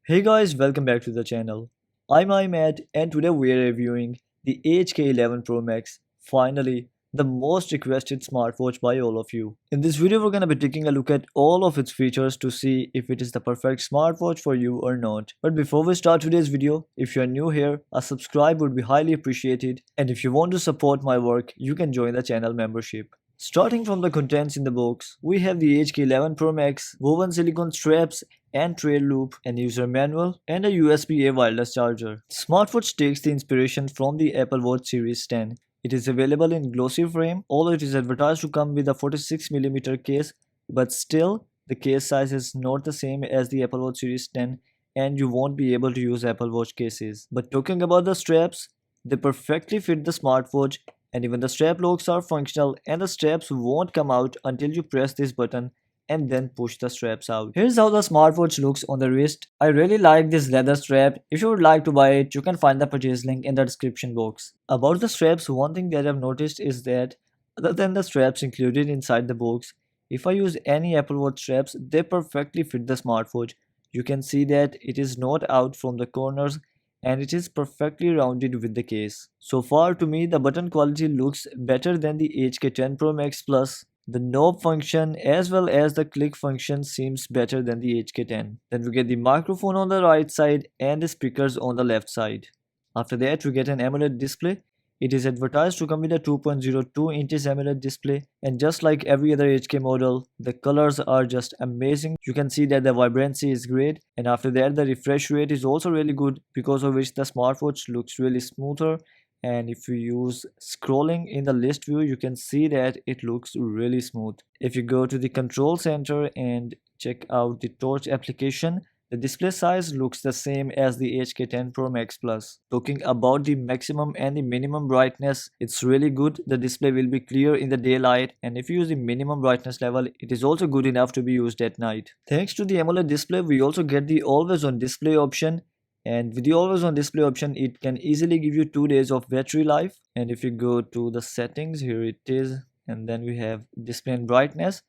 Hey guys, welcome back to the channel. I'm iMAT and today we are reviewing the HK11 Pro Max. Finally, the most requested smartwatch by all of you. In this video, we're gonna be taking a look at all of its features to see if it is the perfect smartwatch for you or not. But before we start today's video, if you're new here, a subscribe would be highly appreciated. And if you want to support my work, you can join the channel membership. Starting from the contents in the box, we have the HK11 Pro Max, woven silicone straps and trail loop, an user manual, and a USB-A wireless charger. Smartwatch takes the inspiration from the Apple Watch Series 10. It is available in glossy frame, although it is advertised to come with a 46mm case, but still, the case size is not the same as the Apple Watch Series 10 and you won't be able to use Apple Watch cases. But talking about the straps, they perfectly fit the smartwatch and even the strap locks are functional and the straps won't come out until you press this button and then push the straps out. Here's how the smartwatch looks on the wrist. I really like this leather strap. If you would like to buy it, you can find the purchase link in the description box. About the straps, one thing that I've noticed is that other than the straps included inside the box, if I use any Apple Watch straps, they perfectly fit the smartwatch. You can see that it is not out from the corners and it is perfectly rounded with the case. So far to me the button quality looks better than the HK10 Pro Max Plus. The knob function as well as the click function seems better than the HK10. Then we get the microphone on the right side and the speakers on the left side. After that we get an AMOLED display. It is advertised to come with a 2.02 inches AMOLED display and just like every other HK model, the colors are just amazing. You can see that the vibrancy is great and after that the refresh rate is also really good because of which the smartwatch looks really smoother, and if you use scrolling in the list view you can see that it looks really smooth. If you go to the control center and check out the torch application, the display size looks the same as the HK10 Pro Max Plus. Talking about the maximum and the minimum brightness, it's really good. The display will be clear in the daylight and if you use the minimum brightness level, it is also good enough to be used at night. Thanks to the AMOLED display, we also get the always on display option, and with the always on display option it can easily give you 2 days of battery life. And if you go to the settings, here it is, and then we have display and brightness.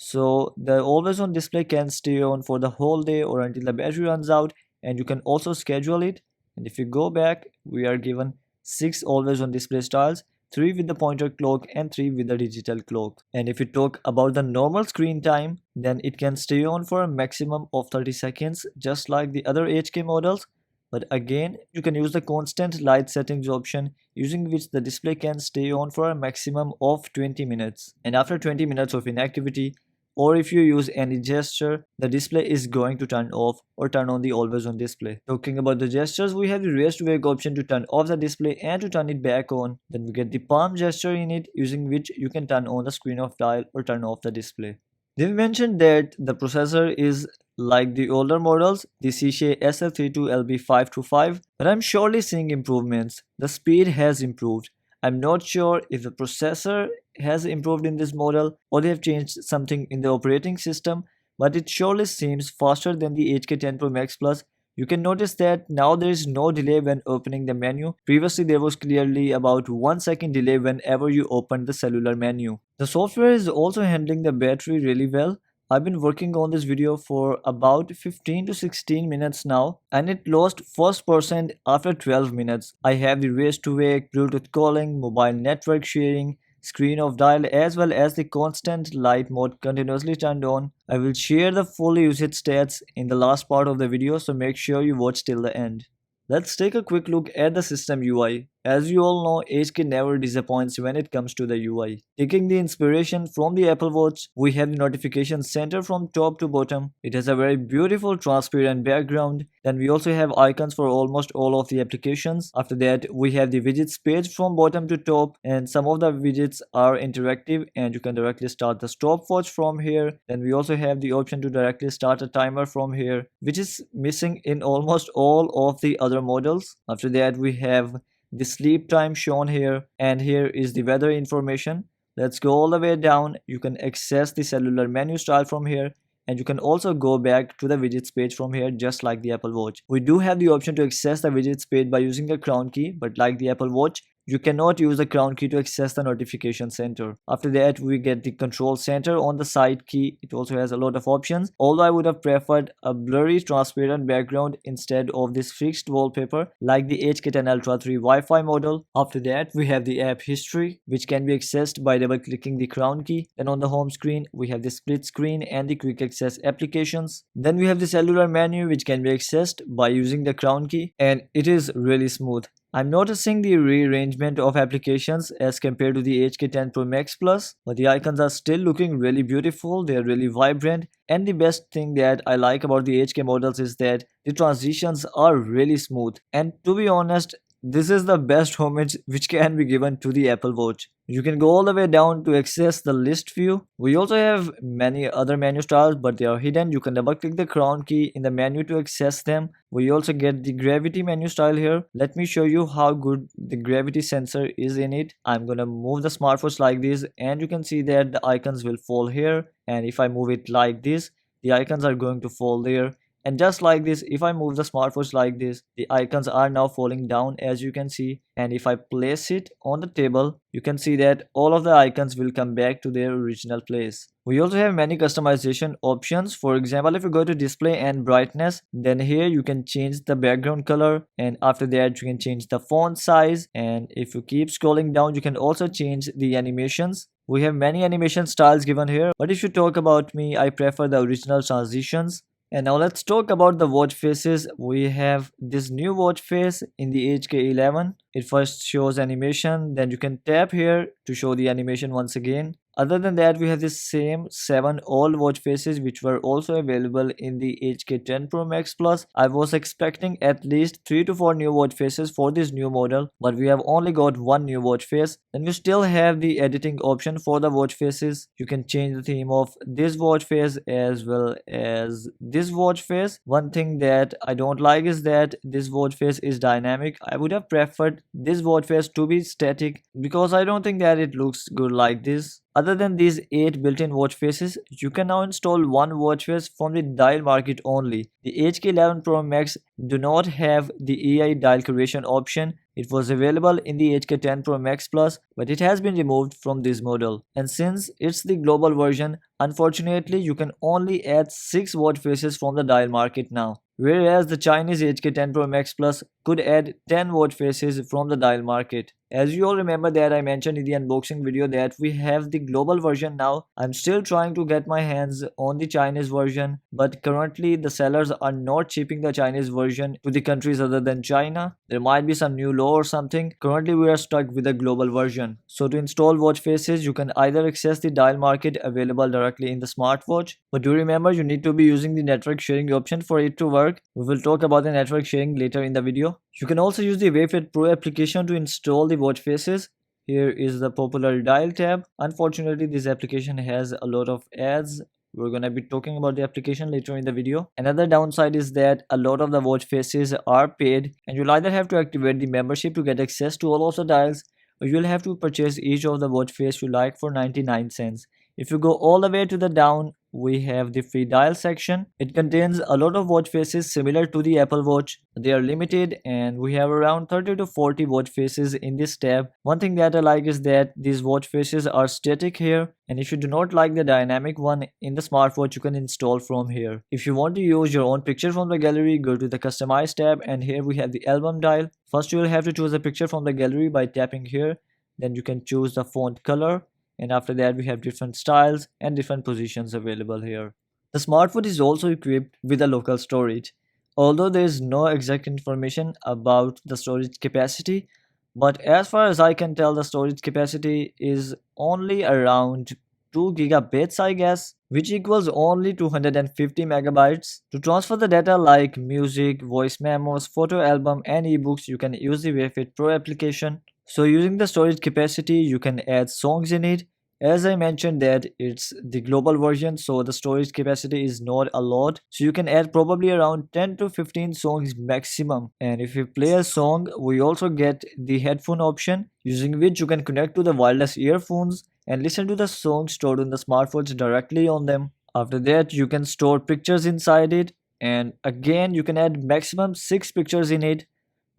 So the always on display can stay on for the whole day or until the battery runs out, and you can also schedule it. And if you go back, we are given 6 always on display styles, 3 with the pointer clock and 3 with the digital clock. And if you talk about the normal screen time, then it can stay on for a maximum of 30 seconds just like the other HK models. But again, you can use the constant light settings option, using which the display can stay on for a maximum of 20 minutes. And after 20 minutes of inactivity, or if you use any gesture, the display is going to turn off or turn on the always on display. Talking about the gestures, we have the raise to wake option to turn off the display and to turn it back on. Then we get the palm gesture in it, using which you can turn on the screen of dial or turn off the display. They've mentioned that the processor is like the older models, the Seashea SF32LB525, but I'm surely seeing improvements. The speed has improved. I'm not sure if the processor has improved in this model or they have changed something in the operating system, but it surely seems faster than the HK10 Pro Max Plus. You can notice that now there is no delay when opening the menu. Previously there was clearly about 1 second delay whenever you opened the cellular menu. The software is also handling the battery really well. I've been working on this video for about 15 to 16 minutes now and it lost first percent after 12 minutes. I have the raise to wake, Bluetooth calling, mobile network sharing, screen of dial as well as the constant light mode continuously turned on. I will share the full usage stats in the last part of the video, so make sure you watch till the end. Let's take a quick look at the system UI. As you all know, HK never disappoints when it comes to the UI. Taking the inspiration from the Apple Watch, we have the notification center from top to bottom. It has a very beautiful transparent background. Then we also have icons for almost all of the applications. After that, we have the widgets page from bottom to top, and some of the widgets are interactive and you can directly start the stopwatch from here. Then we also have the option to directly start a timer from here, which is missing in almost all of the other models. After that, we have the sleep time shown here, and here is the weather information. Let's go all the way down. You can access the cellular menu style from here, and you can also go back to the widgets page from here just like the Apple Watch. We do have the option to access the widgets page by using the crown key, but like the Apple Watch, you cannot use the crown key to access the notification center. After that, we get the control center on the side key. It also has a lot of options, although I would have preferred a blurry transparent background instead of this fixed wallpaper like the HK10 Ultra 3 Wi-Fi model. After that, we have the app history, which can be accessed by double clicking the crown key. Then on the home screen, we have the split screen and the quick access applications. Then we have the cellular menu, which can be accessed by using the crown key, and it is really smooth. I'm noticing the rearrangement of applications as compared to the HK10 Pro Max Plus, but the icons are still looking really beautiful, they're really vibrant, and the best thing that I like about the HK models is that the transitions are really smooth. And to be honest, this is the best homage which can be given to the Apple Watch. You can go all the way down to access the list view. We also have many other menu styles, but they are hidden. You can double click the crown key in the menu to access them. We also get the gravity menu style here. Let me show you how good the gravity sensor is in it. I'm gonna move the smartwatch like this, and you can see that the icons will fall here. And if I move it like this, the icons are going to fall there. And just like this, if I move the smartwatch like this, the icons are now falling down, as you can see. And if I place it on the table, you can see that all of the icons will come back to their original place. We also have many customization options. For example, if you go to display and brightness, then here you can change the background color, and after that you can change the font size. And if you keep scrolling down, you can also change the animations. We have many animation styles given here, but if you talk about me, I prefer the original transitions. And now let's talk about the watch faces. We have this new watch face in the HK11. It first shows animation, then you can tap here to show the animation once again. Other than that, we have the same 7 old watch faces which were also available in the HK10 Pro Max Plus. I was expecting at least 3 to 4 new watch faces for this new model, but we have only got 1 new watch face. Then we still have the editing option for the watch faces. You can change the theme of this watch face as well as this watch face. One thing that I don't like is that this watch face is dynamic. I would have preferred this watch face to be static because I don't think that it looks good like this. Other than these 8 built-in watch faces, you can now install one watch face from the dial market only. The HK11 Pro Max do not have the AI dial creation option. It was available in the HK10 Pro Max Plus, but it has been removed from this model. And since it's the global version, unfortunately you can only add 6 watch faces from the dial market now. Whereas the Chinese HK10 Pro Max Plus could add 10 watch faces from the dial market. As you all remember that I mentioned in the unboxing video that we have the global version now. I'm still trying to get my hands on the Chinese version, but currently the sellers are not shipping the Chinese version to the countries other than China. There might be some new law or something. Currently we are stuck with the global version. So to install watch faces, you can either access the dial market available directly in the smartwatch, but do remember you need to be using the network sharing option for it to work. We will talk about the network sharing later in the video. You can also use the Wayfit Pro application to install the watch faces. Here is the popular dial tab. Unfortunately, this application has a lot of ads. We're gonna be talking about the application later in the video. Another downside is that a lot of the watch faces are paid, and you'll either have to activate the membership to get access to all of the dials, or you'll have to purchase each of the watch face you like for 99 cents. If you go all the way to the down, we have the free dial section. It contains a lot of watch faces similar to the Apple Watch. They are limited and we have around 30 to 40 watch faces in this tab. One thing that I like is that these watch faces are static here, and if you do not like the dynamic one in the smartwatch, you can install from here. If you want to use your own picture from the gallery, go to the customize tab, and here we have the album dial. First you will have to choose a picture from the gallery by tapping here. Then you can choose the font color. And after that we have different styles and different positions available here. The smartwatch is also equipped with a local storage. Although there is no exact information about the storage capacity, but as far as I can tell, the storage capacity is only around 2 gigabytes I guess, which equals only 250 megabytes. To transfer the data like music, voice memos, photo album and ebooks, you can use the Wayfit Pro application. So using the storage capacity, you can add songs in it. As I mentioned that it's the global version, so the storage capacity is not a lot. So you can add probably around 10 to 15 songs maximum. And if you play a song, we also get the headphone option, using which you can connect to the wireless earphones and listen to the song stored in the smartwatch directly on them. After that, you can store pictures inside it, and again you can add maximum 6 pictures in it.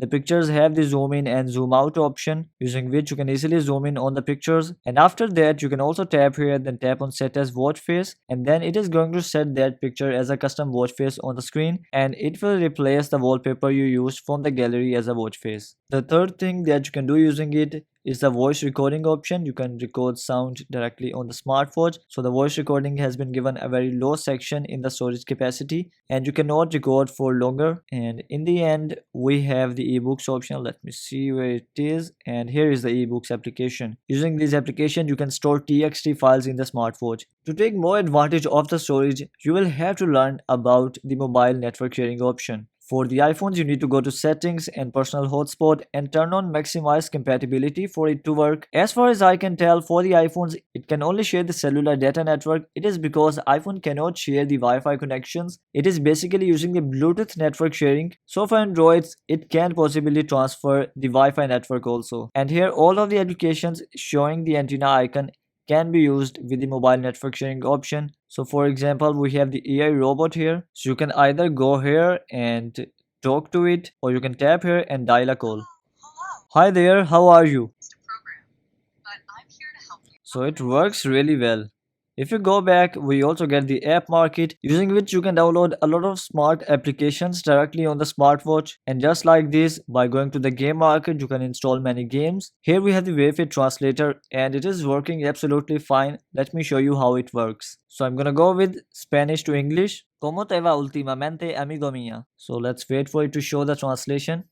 The pictures have the zoom in and zoom out option, using which you can easily zoom in on the pictures. And after that, you can also tap here, then tap on set as watch face, and then it is going to set that picture as a custom watch face on the screen, and it will replace the wallpaper you used from the gallery as a watch face. The third thing that you can do using it is the voice recording option. You can record sound directly on the smartwatch. So the voice recording has been given a very low section in the storage capacity, and you cannot record for longer. And in the end, we have the ebooks option. Let me see where it is, and here is the ebooks application. Using this application, you can store txt files in the smartwatch. To take more advantage of the storage, you will have to learn about the mobile network sharing option. For the iPhones, you need to go to settings and personal hotspot and turn on maximize compatibility for it to work. As far as I can tell, for the iPhones, it can only share the cellular data network. It is because iPhone cannot share the Wi-Fi connections. It is basically using the Bluetooth network sharing. So for Androids, it can possibly transfer the Wi-Fi network also. And here all of the applications showing the antenna icon can be used with the mobile network sharing option. So for example, we have the AI robot here. So you can either go here and talk to it, or you can tap here and dial a call. Hi there, how are you? So it works really well. If you go back, we also get the app market, using which you can download a lot of smart applications directly on the smartwatch. And just like this, by going to the game market, you can install many games. Here we have the Wi-Fi translator, and it is working absolutely fine. Let me show you how it works. So I'm gonna go with Spanish to English. ¿Cómo te va últimamente, amigo mío? So let's wait for it to show the translation.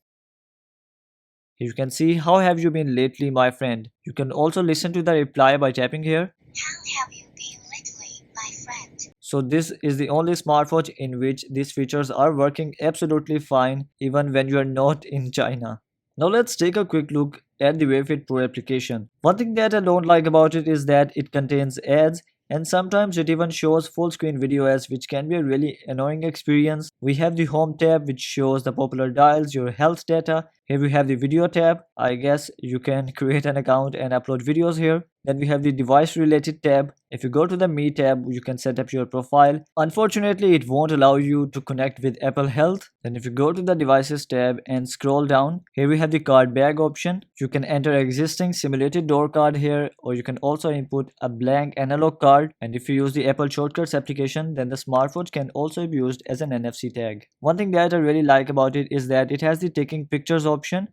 Here you can see, how have you been lately, my friend? You can also listen to the reply by tapping here. How have you been lately, my friend? So this is the only smartwatch in which these features are working absolutely fine, even when you are not in China. Now let's take a quick look at the Wayfit Pro application. One thing that I don't like about it is that it contains ads, and sometimes it even shows full screen video ads, which can be a really annoying experience. We have the home tab, which shows the popular dials, your health data. Here we have the video tab. I guess you can create an account and upload videos here. Then we have the device related tab. If you go to the Me tab, you can set up your profile. Unfortunately, it won't allow you to connect with Apple Health. Then if you go to the devices tab and scroll down, here we have the card bag option. You can enter existing simulated door card here, or you can also input a blank analog card. And if you use the Apple Shortcuts application, then the smartwatch can also be used as an NFC tag. One thing that I really like about it is that it has the taking pictures option.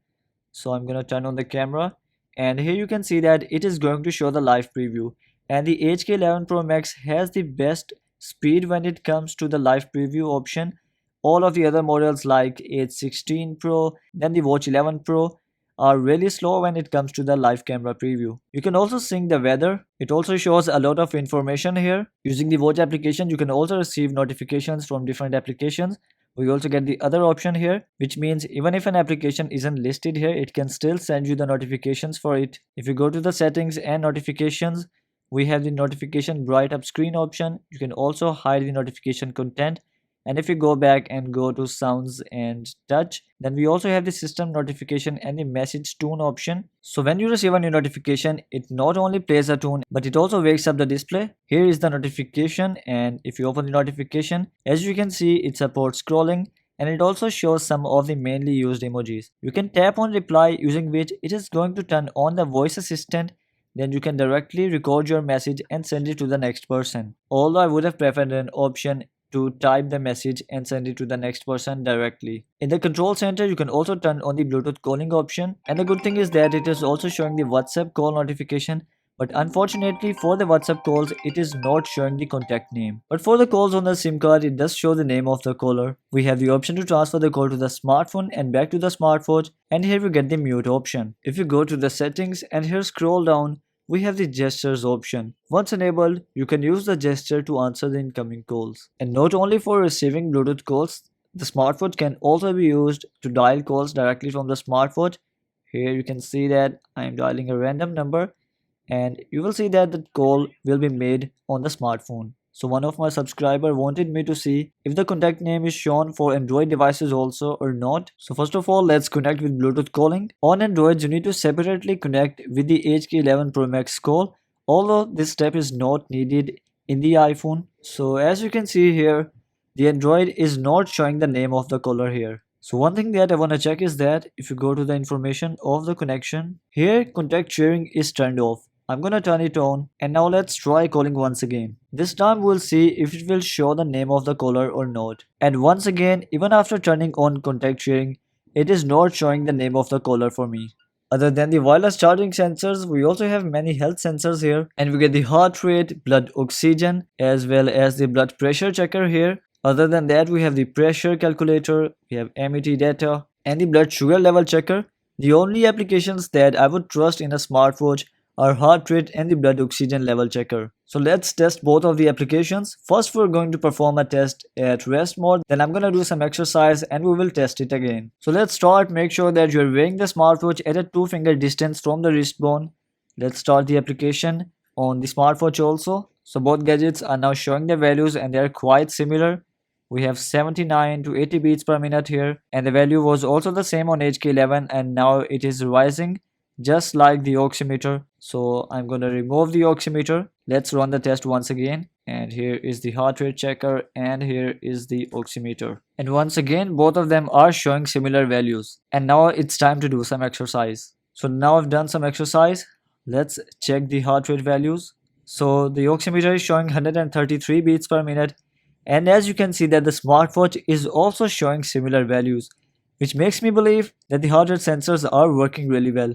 So I'm gonna turn on the camera, and here you can see that it is going to show the live preview. And the HK11 Pro Max has the best speed when it comes to the live preview option. All of the other models like H16 Pro, then the Watch 11 Pro are really slow when it comes to the live camera preview. You can also sync the weather. It also shows a lot of information here. Using the Watch application, you can also receive notifications from different applications. We also get the other option here, which means even if an application isn't listed here, it can still send you the notifications for it. If you go to the settings and notifications, we have the notification bright up screen option. You can also hide the notification content. And if you go back and go to sounds and touch, then we also have the system notification and the message tune option. So when you receive a new notification, it not only plays a tune, but it also wakes up the display. Here is the notification, and if you open the notification, as you can see, it supports scrolling, and it also shows some of the mainly used emojis. You can tap on reply, using which it is going to turn on the voice assistant. Then you can directly record your message and send it to the next person. Although I would have preferred an option to type the message and send it to the next person directly. In the control center, you can also turn on the Bluetooth calling option, and the good thing is that it is also showing the WhatsApp call notification, but unfortunately for the WhatsApp calls, it is not showing the contact name. But for the calls on the SIM card, it does show the name of the caller. We have the option to transfer the call to the smartphone and back to the smartwatch, and here we get the mute option. If you go to the settings and here scroll down, we have the gestures option. Once enabled, you can use the gesture to answer the incoming calls. And not only for receiving Bluetooth calls, the smartwatch can also be used to dial calls directly from the smartwatch. Here you can see that I am dialing a random number, and you will see that the call will be made on the smartphone. So one of my subscribers wanted me to see if the contact name is shown for Android devices also or not. So first of all, let's connect with Bluetooth calling. On Android, you need to separately connect with the HK11 Pro Max call, although this step is not needed in the iPhone. So as you can see here, the Android is not showing the name of the caller here. So one thing that I want to check is that if you go to the information of the connection, here contact sharing is turned off. I'm gonna turn it on, and now let's try calling once again. This time we'll see if it will show the name of the caller or not. And once again, even after turning on contact sharing, it is not showing the name of the caller for me. Other than the wireless charging sensors, we also have many health sensors here, and we get the heart rate, blood oxygen, as well as the blood pressure checker here. Other than that, we have the pressure calculator, we have MET data, and the blood sugar level checker. The only applications that I would trust in a smartwatch are heart rate and the blood oxygen level checker. So let's test both of the applications. First, we're going to perform a test at rest mode. Then I'm gonna do some exercise and we will test it again. So let's start. Make sure that you're wearing the smartwatch at a 2-finger distance from the wrist bone. Let's start the application on the smartwatch also. So both gadgets are now showing the values and they are quite similar. We have 79 to 80 beats per minute here, and the value was also the same on HK11, and now it is rising just like the oximeter. So I'm going to remove the oximeter. Let's run the test once again, and here is the heart rate checker and here is the oximeter, and once again both of them are showing similar values. And now it's time to do some exercise. So now I've done some exercise. Let's check the heart rate values. So the oximeter is showing 133 beats per minute, and as you can see that the smartwatch is also showing similar values, which makes me believe that the heart rate sensors are working really well.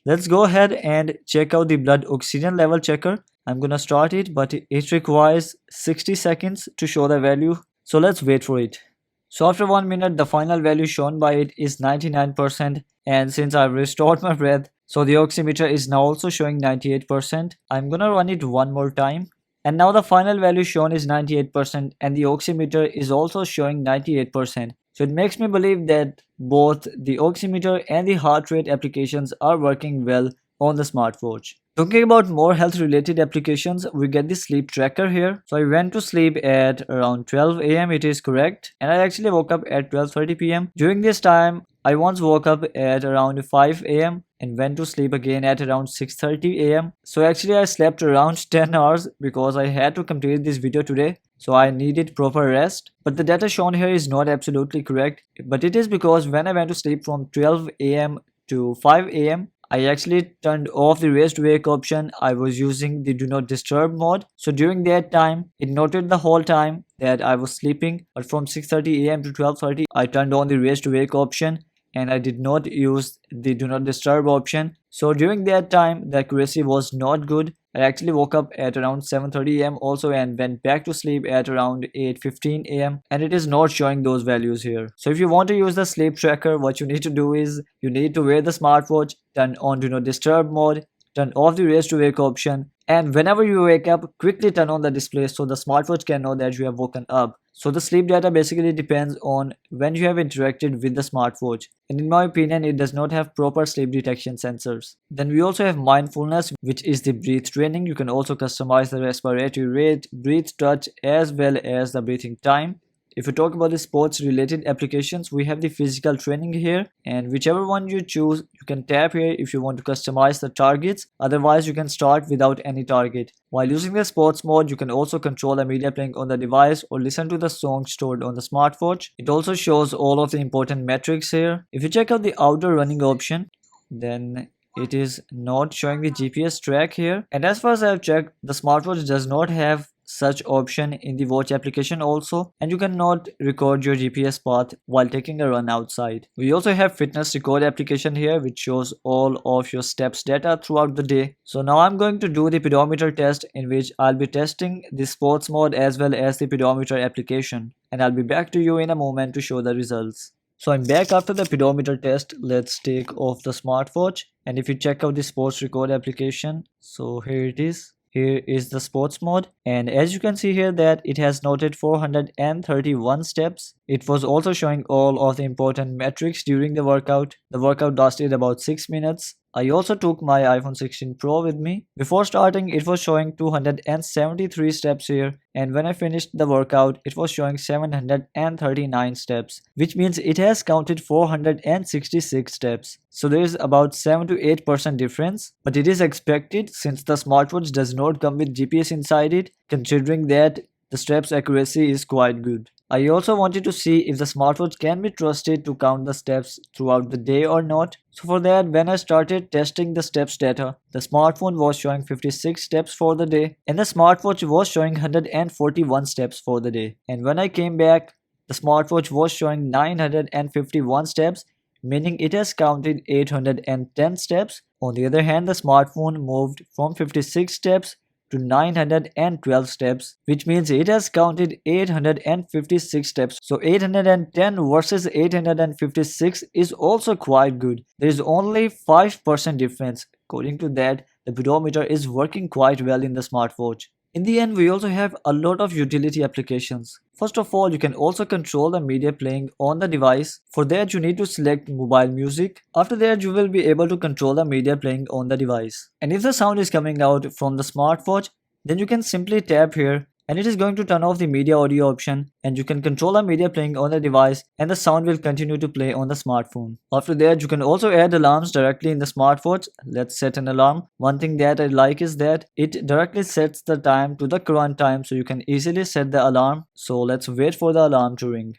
Let's go ahead and check out the blood oxygen level checker. I'm gonna start it, but it requires 60 seconds to show the value, so let's wait for it. So after 1 minute, the final value shown by it is 99%, and since I've restored my breath, so the oximeter is now also showing 98%. I'm gonna run it one more time. And now the final value shown is 98% and the oximeter is also showing 98%. So it makes me believe that both the oximeter and the heart rate applications are working well on the smartwatch. Talking about more health related applications, we get the sleep tracker here. So I went to sleep at around 12 am, it is correct, and I actually woke up at 12:30 pm. During this time, I once woke up at around 5 am and went to sleep again at around 6:30 am. So actually I slept around 10 hours because I had to complete this video today. So I needed proper rest. But the data shown here is not absolutely correct. But it is because when I went to sleep from 12 am to 5 am, I actually turned off the raise to wake option. I was using the do not disturb mode. So during that time, it noted the whole time that I was sleeping. But from 6:30 am to 12:30, I turned on the raise to wake option and I did not use the do not disturb option. So during that time, the accuracy was not good. I actually woke up at around 7:30 am also and went back to sleep at around 8:15 am, and it is not showing those values here. So if you want to use the sleep tracker, what you need to do is you need to wear the smartwatch, turn on do not disturb mode, turn off the raise to wake option, and whenever you wake up, quickly turn on the display so the smartwatch can know that you have woken up. So the sleep data basically depends on when you have interacted with the smartwatch, and in my opinion it does not have proper sleep detection sensors. Then we also have mindfulness, which is the breath training. You can also customize the respiratory rate, breath touch, as well as the breathing time. If you talk about the sports related applications, we have the physical training here, and whichever one you choose, you can tap here if you want to customize the targets. Otherwise, you can start without any target. While using the sports mode, you can also control the media playing on the device or listen to the song stored on the smartwatch. It also shows all of the important metrics here. If you check out the outdoor running option, then it is not showing the GPS track here. And as far as I have checked, the smartwatch does not have such option in the watch application also, and you cannot record your GPS path while taking a run outside. We also have fitness record application here, which shows all of your steps data throughout the day. So now I'm going to do the pedometer test, in which I'll be testing the sports mode as well as the pedometer application, and I'll be back to you in a moment to show the results. So I'm back after the pedometer test. Let's take off the smartwatch, and if you check out the sports record application, so here it is. Here is the sports mode, and as you can see here that it has noted 431 steps. It was also showing all of the important metrics during the workout. The workout lasted about 6 minutes. I also took my iPhone 16 Pro with me. Before starting, it was showing 273 steps here, and when I finished the workout, it was showing 739 steps, which means it has counted 466 steps. So there is about 7 to 8% difference, but it is expected since the smartwatch does not come with GPS inside it, considering that the steps accuracy is quite good. I also wanted to see if the smartwatch can be trusted to count the steps throughout the day or not. So for that, when I started testing the steps data, the smartphone was showing 56 steps for the day and the smartwatch was showing 141 steps for the day. And when I came back, the smartwatch was showing 951 steps, meaning it has counted 810 steps. On the other hand, the smartphone moved from 56 steps to 912 steps, which means it has counted 856 steps. So 810 versus 856 is also quite good. There is only 5% difference. According to that, the pedometer is working quite well in the smartwatch. In the end, we also have a lot of utility applications. First of all, you can also control the media playing on the device. For that, you need to select mobile music. After that, you will be able to control the media playing on the device. And if the sound is coming out from the smartwatch, then you can simply tap here and it is going to turn off the media audio option and you can control the media playing on the device and the sound will continue to play on the smartphone. After that, you can also add alarms directly in the smartwatch. Let's set an alarm. One thing that I like is that it directly sets the time to the current time, so you can easily set the alarm. So let's wait for the alarm to ring.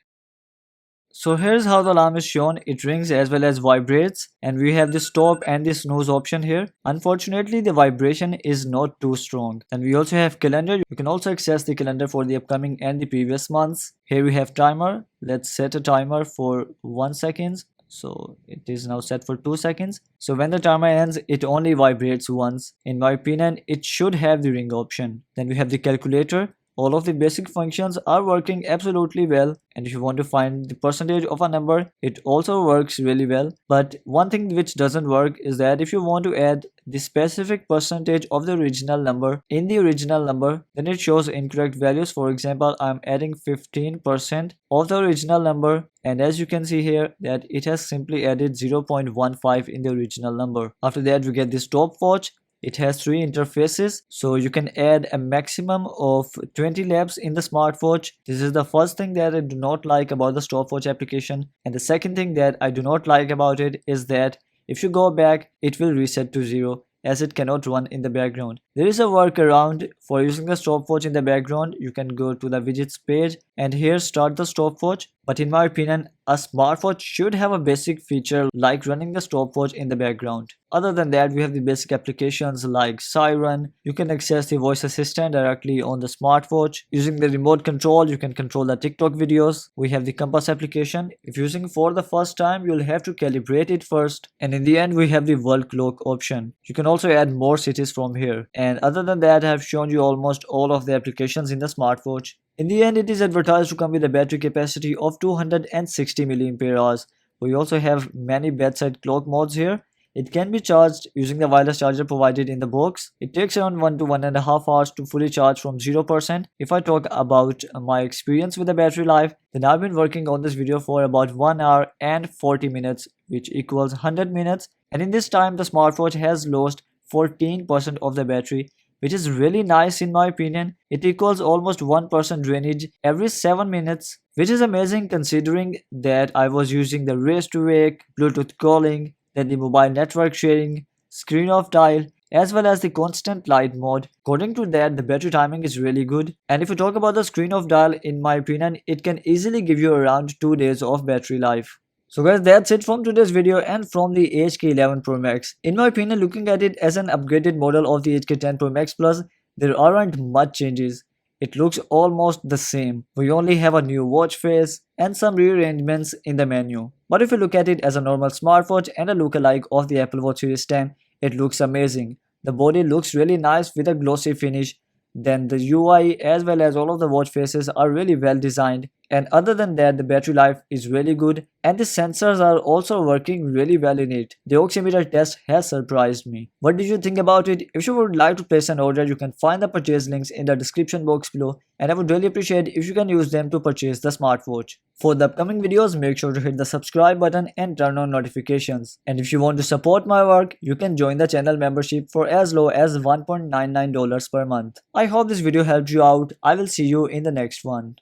So here's how the alarm is shown. It rings as well as vibrates, and we have the stop and the snooze option here. Unfortunately, the vibration is not too strong. And we also have calendar. You can also access the calendar for the upcoming and the previous months. Here we have timer. Let's set a timer for 1 second. So it is now set for 2 seconds. So when the timer ends, it only vibrates once. In my opinion, it should have the ring option. Then we have the calculator. All of the basic functions are working absolutely well, and if you want to find the percentage of a number, it also works really well. But one thing which doesn't work is that if you want to add the specific percentage of the original number in the original number, then it shows incorrect values. For example, I'm adding 15% of the original number, and as you can see here that it has simply added 0.15 in the original number. After that, we get the stopwatch. It has 3 interfaces, so you can add a maximum of 20 laps in the smartwatch. This is the first thing that I do not like about the stopwatch application. And the second thing that I do not like about it is that if you go back, it will reset to 0 as it cannot run in the background. There is a workaround for using the stopwatch in the background. You can go to the widgets page and here start the stopwatch. But in my opinion, a smartwatch should have a basic feature like running the stopwatch in the background. Other than that, we have the basic applications like Siren. You can access the voice assistant directly on the smartwatch. Using the remote control, you can control the TikTok videos. We have the compass application. If using for the first time, you'll have to calibrate it first. And in the end, we have the world clock option. You can also add more cities from here. And other than that, I have shown you almost all of the applications in the smartwatch. In the end, it is advertised to come with a battery capacity of 260 mAh. We also have many bedside clock modes here. It can be charged using the wireless charger provided in the box. It takes around 1 to 1.5 hours to fully charge from 0%. If I talk about my experience with the battery life, then I've been working on this video for about 1 hour and 40 minutes, which equals 100 minutes. And in this time, the smartwatch has lost 14% of the battery, which is really nice in my opinion. It equals almost 1% drainage every 7 minutes, which is amazing considering that I was using the race to wake, Bluetooth calling, then the mobile network sharing, screen off dial, as well as the constant light mode. According to that, the battery timing is really good. And if you talk about the screen off dial, in my opinion, it can easily give you around 2 days of battery life. So guys, that's it from today's video and from the HK11 Pro Max. In my opinion, looking at it as an upgraded model of the HK10 Pro Max Plus, there aren't much changes. It looks almost the same. We only have a new watch face and some rearrangements in the menu. But if you look at it as a normal smartwatch and a lookalike of the Apple Watch Series 10, it looks amazing. The body looks really nice with a glossy finish. Then the UI as well as all of the watch faces are really well designed. And other than that, the battery life is really good and the sensors are also working really well in it. The Oximeter test has surprised me. What did you think about it? If you would like to place an order, you can find the purchase links in the description box below, and I would really appreciate if you can use them to purchase the smartwatch. For the upcoming videos, make sure to hit the subscribe button and turn on notifications. And if you want to support my work, you can join the channel membership for as low as $1.99 per month. I hope this video helped you out. I will see you in the next one.